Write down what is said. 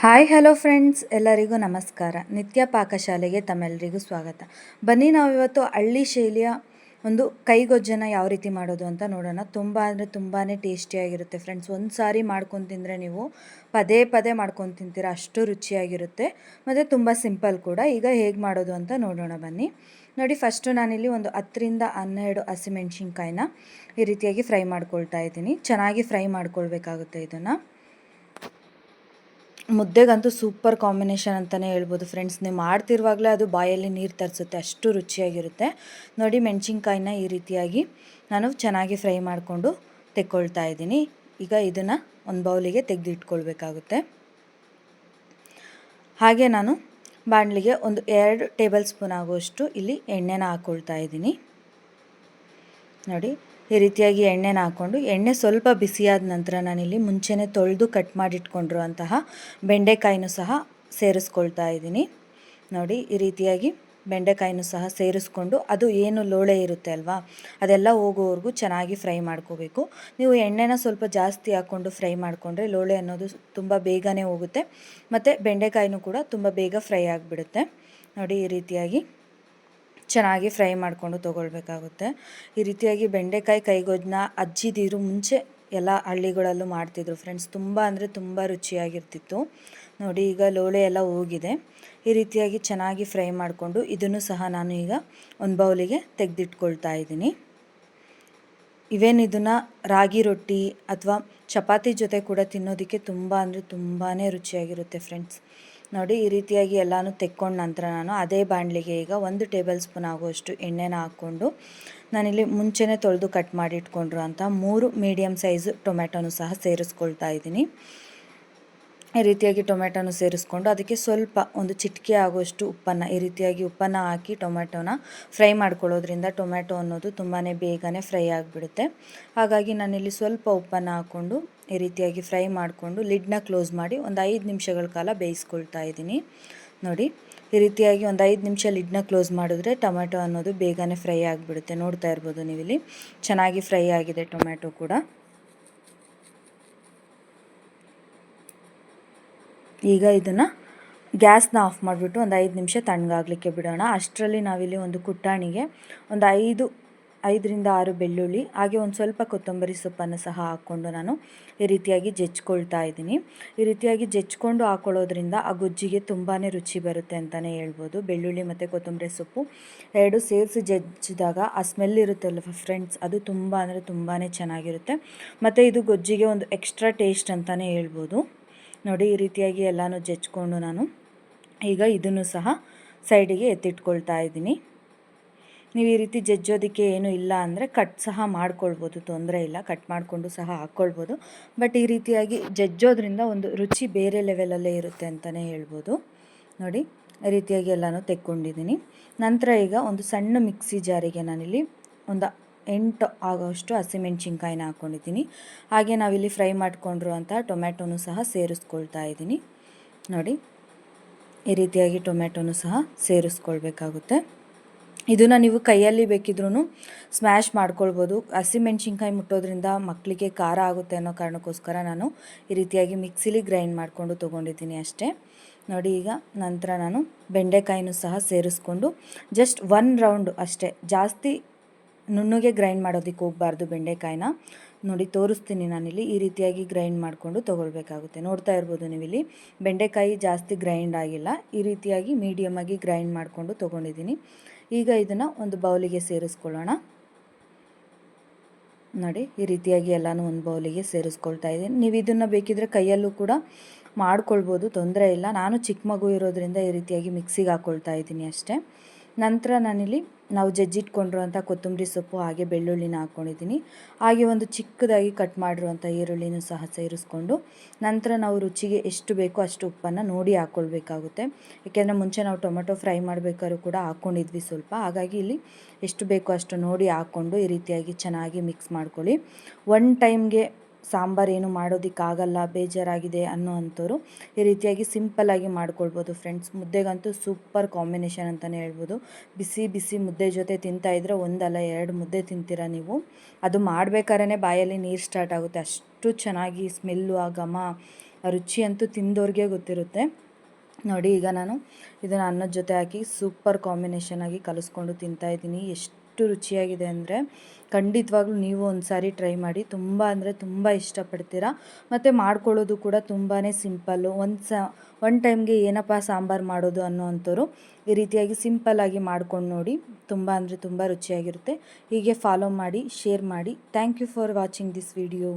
Hi hello friends, ಎಲ್ಲರಿಗೂ ನಮಸ್ಕಾರ. ನಿತ್ಯ ಪಾಕಶಾಲೆಗೆ ತಮ್ಮೆಲ್ಲರಿಗೂ ಸ್ವಾಗತ. ಬನ್ನಿ ನಾವಿವತ್ತು ಹಳ್ಳಿ ಶೈಲಿಯ ಒಂದು ಕೈಗೊಜ್ಜನ್ನು ಯಾವ ರೀತಿ ಮಾಡೋದು ಅಂತ ನೋಡೋಣ. ತುಂಬ ಅಂದರೆ ತುಂಬಾ ಟೇಸ್ಟಿಯಾಗಿರುತ್ತೆ ಫ್ರೆಂಡ್ಸ್. ಒಂದು ಸಾರಿ ಮಾಡ್ಕೊಂಡು ತಿಂದರೆ ನೀವು ಪದೇ ಪದೇ ಮಾಡ್ಕೊಂಡು ತಿಂತೀರ, ಅಷ್ಟು ರುಚಿಯಾಗಿರುತ್ತೆ ಮತ್ತು ತುಂಬ ಸಿಂಪಲ್ ಕೂಡ. ಈಗ ಹೇಗೆ ಮಾಡೋದು ಅಂತ ನೋಡೋಣ ಬನ್ನಿ. ನೋಡಿ, ಫಸ್ಟು ನಾನಿಲ್ಲಿ ಒಂದು 10ರಿಂದ 12 ಹಸಿಮೆಣ್ಸಿನ್ಕಾಯಿನ ಈ ರೀತಿಯಾಗಿ ಫ್ರೈ ಮಾಡ್ಕೊಳ್ತಾ ಇದ್ದೀನಿ. ಚೆನ್ನಾಗಿ ಫ್ರೈ ಮಾಡ್ಕೊಳ್ಬೇಕಾಗುತ್ತೆ. ಇದನ್ನು ಮುದ್ದೆಗಂತೂ ಸೂಪರ್ ಕಾಂಬಿನೇಷನ್ ಅಂತಲೇ ಹೇಳ್ಬೋದು ಫ್ರೆಂಡ್ಸ್. ನೀವು ಮಾಡ್ತಿರುವಾಗಲೇ ಅದು ಬಾಯಲ್ಲಿ ನೀರು ತರಿಸುತ್ತೆ, ಅಷ್ಟು ರುಚಿಯಾಗಿರುತ್ತೆ. ನೋಡಿ, ಮೆಣಸಿನ್ಕಾಯಿನ ಈ ರೀತಿಯಾಗಿ ನಾನು ಚೆನ್ನಾಗಿ ಫ್ರೈ ಮಾಡಿಕೊಂಡು ತೆಕ್ಕೊಳ್ತಾ ಇದ್ದೀನಿ. ಈಗ ಇದನ್ನು ಒಂದು ಬೌಲಿಗೆ ತೆಗೆದಿಟ್ಕೊಳ್ಬೇಕಾಗುತ್ತೆ. ಹಾಗೆ ನಾನು ಬಾಣಲಿಗೆ ಒಂದು 2 ಟೇಬಲ್ ಸ್ಪೂನ್ ಆಗುವಷ್ಟು ಇಲ್ಲಿ ಎಣ್ಣೆನ ಹಾಕ್ಕೊಳ್ತಾ ಇದ್ದೀನಿ. ನೋಡಿ, ಈ ರೀತಿಯಾಗಿ ಎಣ್ಣೆನ ಹಾಕ್ಕೊಂಡು ಎಣ್ಣೆ ಸ್ವಲ್ಪ ಬಿಸಿಯಾದ ನಂತರ ನಾನಿಲ್ಲಿ ಮುಂಚೆನೇ ತೊಳೆದು ಕಟ್ ಮಾಡಿಟ್ಕೊಂಡಿರುವಂತಹ ಬೆಂಡೆಕಾಯಿನೂ ಸಹ ಸೇರಿಸ್ಕೊಳ್ತಾ ಇದ್ದೀನಿ. ನೋಡಿ, ಈ ರೀತಿಯಾಗಿ ಬೆಂಡೆಕಾಯಿನೂ ಸಹ ಸೇರಿಸ್ಕೊಂಡು ಅದು ಏನು ಲೋಳೆ ಇರುತ್ತೆ ಅಲ್ವಾ, ಅದೆಲ್ಲ ಹೋಗೋವರೆಗೂ ಚೆನ್ನಾಗಿ ಫ್ರೈ ಮಾಡ್ಕೋಬೇಕು. ನೀವು ಎಣ್ಣೆನ ಸ್ವಲ್ಪ ಜಾಸ್ತಿ ಹಾಕ್ಕೊಂಡು ಫ್ರೈ ಮಾಡಿಕೊಂಡ್ರೆ ಲೋಳೆ ಅನ್ನೋದು ತುಂಬ ಬೇಗನೆ ಹೋಗುತ್ತೆ ಮತ್ತು ಬೆಂಡೆಕಾಯಿನೂ ಕೂಡ ತುಂಬ ಬೇಗ ಫ್ರೈ ಆಗಿಬಿಡುತ್ತೆ. ನೋಡಿ, ಈ ರೀತಿಯಾಗಿ ಚೆನ್ನಾಗಿ ಫ್ರೈ ಮಾಡಿಕೊಂಡು ತೊಗೊಳ್ಬೇಕಾಗುತ್ತೆ. ಈ ರೀತಿಯಾಗಿ ಬೆಂಡೆಕಾಯಿ ಕೈಗೊಜ್ಜನ್ನ ಅಜ್ಜಿದಿರು ಮುಂಚೆ ಎಲ್ಲ ಹಳ್ಳಿಗಳಲ್ಲೂ ಮಾಡ್ತಿದ್ರು ಫ್ರೆಂಡ್ಸ್. ತುಂಬ ಅಂದರೆ ತುಂಬ ರುಚಿಯಾಗಿರ್ತಿತ್ತು. ನೋಡಿ, ಈಗ ಲೋಳೆ ಎಲ್ಲ ಹೋಗಿದೆ. ಈ ರೀತಿಯಾಗಿ ಚೆನ್ನಾಗಿ ಫ್ರೈ ಮಾಡಿಕೊಂಡು ಇದನ್ನು ಸಹ ನಾನು ಈಗ ಒಂದು ಬೌಲಿಗೆ ತೆಗೆದಿಟ್ಕೊಳ್ತಾ ಇದ್ದೀನಿ. ಇದನ್ನು ರಾಗಿ ರೊಟ್ಟಿ ಅಥವಾ ಚಪಾತಿ ಜೊತೆ ಕೂಡ ತಿನ್ನೋದಕ್ಕೆ ತುಂಬ ಅಂದರೆ ತುಂಬಾ ರುಚಿಯಾಗಿರುತ್ತೆ ಫ್ರೆಂಡ್ಸ್. ನೋಡಿ, ಈ ರೀತಿಯಾಗಿ ಎಲ್ಲನೂ ತೆಕ್ಕೊಂಡ ನಂತರ ನಾನು ಅದೇ ಬಾಣಲಿಗೆ ಈಗ 1 ಟೇಬಲ್ ಸ್ಪೂನ್ ಆಗುವಷ್ಟು ಎಣ್ಣೆನ ಹಾಕ್ಕೊಂಡು ನಾನಿಲ್ಲಿ ಮುಂಚೆನೇ ತೊಳೆದು ಕಟ್ ಮಾಡಿ ಇಟ್ಕೊಂಡಿರುವಂಥ 3 ಮೀಡಿಯಮ್ ಸೈಜು ಟೊಮೆಟೊನೂ ಸಹ ಸೇರಿಸ್ಕೊಳ್ತಾ ಇದ್ದೀನಿ. ಈ ರೀತಿಯಾಗಿ ಟೊಮೆಟೊನು ಸೇರಿಸ್ಕೊಂಡು ಅದಕ್ಕೆ ಸ್ವಲ್ಪ ಒಂದು ಚಿಟಿಕೆ ಆಗುವಷ್ಟು ಉಪ್ಪನ್ನು, ಈ ರೀತಿಯಾಗಿ ಉಪ್ಪನ್ನು ಹಾಕಿ ಟೊಮೆಟೊನ ಫ್ರೈ ಮಾಡ್ಕೊಳ್ಳೋದ್ರಿಂದ ಟೊಮೆಟೊ ಅನ್ನೋದು ತುಂಬಾ ಬೇಗನೆ ಫ್ರೈ ಆಗಿಬಿಡುತ್ತೆ. ಹಾಗಾಗಿ ನಾನಿಲ್ಲಿ ಸ್ವಲ್ಪ ಉಪ್ಪನ್ನು ಹಾಕ್ಕೊಂಡು ಈ ರೀತಿಯಾಗಿ ಫ್ರೈ ಮಾಡಿಕೊಂಡು ಲಿಡ್ನ ಕ್ಲೋಸ್ ಮಾಡಿ ಒಂದು 5 ನಿಮಿಷಗಳ ಕಾಲ ಬೇಯಿಸ್ಕೊಳ್ತಾ ಇದ್ದೀನಿ. ನೋಡಿ, ಈ ರೀತಿಯಾಗಿ ಒಂದು 5 ನಿಮಿಷ ಲಿಡ್ನ ಕ್ಲೋಸ್ ಮಾಡಿದ್ರೆ ಟೊಮೆಟೊ ಅನ್ನೋದು ಬೇಗನೆ ಫ್ರೈ ಆಗಿಬಿಡುತ್ತೆ. ನೋಡ್ತಾ ಇರ್ಬೋದು ನೀವಿಲ್ಲಿ ಚೆನ್ನಾಗಿ ಫ್ರೈ ಆಗಿದೆ ಟೊಮೆಟೊ ಕೂಡ. ಈಗ ಇದನ್ನು ಗ್ಯಾಸ್ನ ಆಫ್ ಮಾಡಿಬಿಟ್ಟು ಒಂದು 5 ನಿಮಿಷ ತಣ್ಣಗಾಗಲಿಕ್ಕೆ ಬಿಡೋಣ. ಅಷ್ಟರಲ್ಲಿ ನಾವಿಲ್ಲಿ ಒಂದು ಕುಟ್ಟಾಣಿಗೆ ಒಂದು 5ರಿಂದ 6 ಬೆಳ್ಳುಳ್ಳಿ ಹಾಗೆ ಒಂದು ಸ್ವಲ್ಪ ಕೊತ್ತಂಬರಿ ಸೊಪ್ಪನ್ನು ಸಹ ಹಾಕ್ಕೊಂಡು ನಾನು ಈ ರೀತಿಯಾಗಿ ಜಜ್ಕೊಳ್ತಾ ಇದ್ದೀನಿ. ಈ ರೀತಿಯಾಗಿ ಜಜ್ಕೊಂಡು ಹಾಕ್ಕೊಳ್ಳೋದ್ರಿಂದ ಆ ಗೊಜ್ಜಿಗೆ ತುಂಬಾ ರುಚಿ ಬರುತ್ತೆ ಅಂತಲೇ ಹೇಳ್ಬೋದು. ಬೆಳ್ಳುಳ್ಳಿ ಮತ್ತು ಕೊತ್ತಂಬರಿ ಸೊಪ್ಪು 2 ಸೇರಿಸಿ ಜಜ್ಜಿದಾಗ ಆ ಸ್ಮೆಲ್ ಇರುತ್ತಲ್ಲ ಫ್ರೆಂಡ್ಸ್, ಅದು ತುಂಬ ಅಂದರೆ ತುಂಬಾ ಚೆನ್ನಾಗಿರುತ್ತೆ ಮತ್ತು ಇದು ಗೊಜ್ಜಿಗೆ ಒಂದು ಎಕ್ಸ್ಟ್ರಾ ಟೇಸ್ಟ್ ಅಂತಲೇ ಹೇಳ್ಬೋದು. ನೋಡಿ, ಈ ರೀತಿಯಾಗಿ ಎಲ್ಲನೂ ಜಜ್ಕೊಂಡು ನಾನು ಈಗ ಇದನ್ನು ಸಹ ಸೈಡಿಗೆ ಎತ್ತಿಟ್ಕೊಳ್ತಾ ಇದ್ದೀನಿ. ನೀವು ಈ ರೀತಿ ಜಜ್ಜೋದಕ್ಕೆ ಏನೂ ಇಲ್ಲ ಅಂದರೆ ಕಟ್ ಸಹ ಮಾಡ್ಕೊಳ್ಬೋದು, ತೊಂದರೆ ಇಲ್ಲ, ಕಟ್ ಮಾಡಿಕೊಂಡು ಸಹ ಹಾಕ್ಕೊಳ್ಬೋದು. ಬಟ್ ಈ ರೀತಿಯಾಗಿ ಜಜ್ಜೋದ್ರಿಂದ ಒಂದು ರುಚಿ ಬೇರೆ ಲೆವೆಲಲ್ಲೇ ಇರುತ್ತೆ ಅಂತಲೇ ಹೇಳ್ಬೋದು. ನೋಡಿ, ಈ ರೀತಿಯಾಗಿ ಎಲ್ಲನೂ ತೆಕ್ಕೊಂಡಿದ್ದೀನಿ. ನಂತರ ಈಗ ಒಂದು ಸಣ್ಣ ಮಿಕ್ಸಿ ಜಾರಿಗೆ ನಾನಿಲ್ಲಿ ಒಂದು 8 ಆಗೋಷ್ಟು ಹಸಿಮೆಣ್ಸಿನ್ಕಾಯಿನ ಹಾಕ್ಕೊಂಡಿದ್ದೀನಿ. ಹಾಗೆ ನಾವಿಲ್ಲಿ ಫ್ರೈ ಮಾಡ್ಕೊಂಡಿರುವಂಥ ಟೊಮೆಟೊನೂ ಸಹ ಸೇರಿಸ್ಕೊಳ್ತಾ ಇದ್ದೀನಿ. ನೋಡಿ, ಈ ರೀತಿಯಾಗಿ ಟೊಮೆಟೊನೂ ಸಹ ಸೇರಿಸ್ಕೊಳ್ಬೇಕಾಗುತ್ತೆ. ಇದನ್ನು ನೀವು ಕೈಯಲ್ಲಿ ಬೇಕಿದ್ರೂ ಸ್ಮ್ಯಾಶ್ ಮಾಡ್ಕೊಳ್ಬೋದು. ಹಸಿಮೆಣ್ಸಿನ್ಕಾಯಿ ಮುಟ್ಟೋದ್ರಿಂದ ಮಕ್ಕಳಿಗೆ ಖಾರ ಆಗುತ್ತೆ ಅನ್ನೋ ಕಾರಣಕ್ಕೋಸ್ಕರ ನಾನು ಈ ರೀತಿಯಾಗಿ ಮಿಕ್ಸಿಲಿ ಗ್ರೈಂಡ್ ಮಾಡಿಕೊಂಡು ತೊಗೊಂಡಿದ್ದೀನಿ ಅಷ್ಟೇ. ನೋಡಿ, ಈಗ ನಂತರ ನಾನು ಬೆಂಡೆಕಾಯಿನೂ ಸಹ ಸೇರಿಸ್ಕೊಂಡು ಜಸ್ಟ್ 1 ರೌಂಡು ಅಷ್ಟೇ, ಜಾಸ್ತಿ ನುಣ್ಣಗೆ ಗ್ರೈಂಡ್ ಮಾಡೋದಕ್ಕೆ ಹೋಗಬಾರ್ದು ಬೆಂಡೆಕಾಯಿನ. ನೋಡಿ, ತೋರಿಸ್ತೀನಿ ನಾನಿಲ್ಲಿ ಈ ರೀತಿಯಾಗಿ ಗ್ರೈಂಡ್ ಮಾಡಿಕೊಂಡು ತೊಗೊಳ್ಬೇಕಾಗುತ್ತೆ. ನೋಡ್ತಾ ಇರ್ಬೋದು ನೀವಿಲ್ಲಿ ಬೆಂಡೆಕಾಯಿ ಜಾಸ್ತಿ ಗ್ರೈಂಡ್ ಆಗಿಲ್ಲ, ಈ ರೀತಿಯಾಗಿ ಮೀಡಿಯಮಾಗಿ ಗ್ರೈಂಡ್ ಮಾಡಿಕೊಂಡು ತೊಗೊಂಡಿದ್ದೀನಿ. ಈಗ ಇದನ್ನು ಒಂದು ಬೌಲಿಗೆ ಸೇರಿಸ್ಕೊಳ್ಳೋಣ. ನೋಡಿ, ಈ ರೀತಿಯಾಗಿ ಎಲ್ಲನೂ ಒಂದು ಬೌಲಿಗೆ ಸೇರಿಸ್ಕೊಳ್ತಾ ಇದ್ದೀನಿ. ನೀವು ಇದನ್ನು ಬೇಕಿದ್ದರೆ ಕೈಯಲ್ಲೂ ಕೂಡ ಮಾಡ್ಕೊಳ್ಬೋದು, ತೊಂದರೆ ಇಲ್ಲ. ನಾನು ಚಿಕ್ಕ ಮಗು ಇರೋದ್ರಿಂದ ಈ ರೀತಿಯಾಗಿ ಮಿಕ್ಸಿಗೆ ಹಾಕ್ಕೊಳ್ತಾ ಇದ್ದೀನಿ ಅಷ್ಟೇ. ನಂತರ ನಾನಿಲ್ಲಿ ನಾವು ಜಜ್ಜಿಟ್ಕೊಂಡಿರುವಂಥ ಕೊತ್ತಂಬರಿ ಸೊಪ್ಪು ಹಾಗೆ ಬೆಳ್ಳುಳ್ಳಿನ ಹಾಕ್ಕೊಂಡಿದ್ದೀನಿ. ಹಾಗೆ ಒಂದು ಚಿಕ್ಕದಾಗಿ ಕಟ್ ಮಾಡಿರುವಂಥ ಈರುಳ್ಳಿನೂ ಸಹ ಸೇರಿಸ್ಕೊಂಡು ನಂತರ ನಾವು ರುಚಿಗೆ ಎಷ್ಟು ಬೇಕೋ ಅಷ್ಟು ಉಪ್ಪನ್ನು ನೋಡಿ ಹಾಕ್ಕೊಳ್ಬೇಕಾಗುತ್ತೆ. ಏಕೆಂದರೆ ಮುಂಚೆ ನಾವು ಟೊಮೆಟೊ ಫ್ರೈ ಮಾಡಬೇಕಾದ್ರೂ ಕೂಡ ಹಾಕ್ಕೊಂಡಿದ್ವಿ ಸ್ವಲ್ಪ. ಹಾಗಾಗಿ ಇಲ್ಲಿ ಎಷ್ಟು ಬೇಕೋ ಅಷ್ಟು ನೋಡಿ ಹಾಕ್ಕೊಂಡು ಈ ರೀತಿಯಾಗಿ ಚೆನ್ನಾಗಿ ಮಿಕ್ಸ್ ಮಾಡ್ಕೊಳ್ಳಿ. ಒನ್ ಟೈಮ್ಗೆ ಸಾಂಬಾರು ಏನು ಮಾಡೋದಕ್ಕಾಗಲ್ಲ, ಬೇಜಾರಾಗಿದೆ ಅನ್ನೋ ಅಂಥವ್ರು ಈ ರೀತಿಯಾಗಿ ಸಿಂಪಲ್ಲಾಗಿ ಮಾಡ್ಕೊಳ್ಬೋದು ಫ್ರೆಂಡ್ಸ್. ಮುದ್ದೆಗಂತೂ ಸೂಪರ್ ಕಾಂಬಿನೇಷನ್ ಅಂತಲೇ ಹೇಳ್ಬೋದು. ಬಿಸಿ ಬಿಸಿ ಮುದ್ದೆ ಜೊತೆ ತಿಂತಾಯಿದ್ರೆ ಒಂದಲ್ಲ 2 ಮುದ್ದೆ ತಿಂತೀರ ನೀವು. ಅದು ಮಾಡಬೇಕಾದ್ರೆ ಬಾಯಲ್ಲಿ ನೀರು ಸ್ಟಾರ್ಟ್ ಆಗುತ್ತೆ, ಅಷ್ಟು ಚೆನ್ನಾಗಿ ಸ್ಮೆಲ್ಲು, ಆ ಘಮ ಆ ರುಚಿ ಅಂತೂ ತಿಂದವ್ರಿಗೆ ಗೊತ್ತಿರುತ್ತೆ. ನೋಡಿ ಈಗ ನಾನು ಇದನ್ನು ಅನ್ನದ ಜೊತೆ ಹಾಕಿ ಸೂಪರ್ ಕಾಂಬಿನೇಷನ್ ಆಗಿ ಕಲಿಸ್ಕೊಂಡು ತಿಂತಾಯಿದ್ದೀನಿ. ಎಷ್ಟು ರುಚಿಯಾಗಿದೆ ಅಂದರೆ ಖಂಡಿತವಾಗ್ಲೂ ನೀವು ಒಂದು ಸಾರಿ ಟ್ರೈ ಮಾಡಿ. ತುಂಬ ಅಂದರೆ ತುಂಬ ಇಷ್ಟಪಡ್ತೀರಾ. ಮತ್ತು ಮಾಡ್ಕೊಳ್ಳೋದು ಕೂಡ ತುಂಬಾ ಸಿಂಪಲ್ಲು. ಒನ್ ಟೈಮ್ಗೆ ಏನಪ್ಪ ಸಾಂಬಾರು ಮಾಡೋದು ಅನ್ನೋ ಅಂಥವ್ರು ಈ ರೀತಿಯಾಗಿ ಸಿಂಪಲ್ಲಾಗಿ ಮಾಡ್ಕೊಂಡು ನೋಡಿ. ತುಂಬ ಅಂದರೆ ತುಂಬ ರುಚಿಯಾಗಿರುತ್ತೆ. ಹೀಗೆ ಫಾಲೋ ಮಾಡಿ, ಶೇರ್ ಮಾಡಿ. Thank you for watching this video.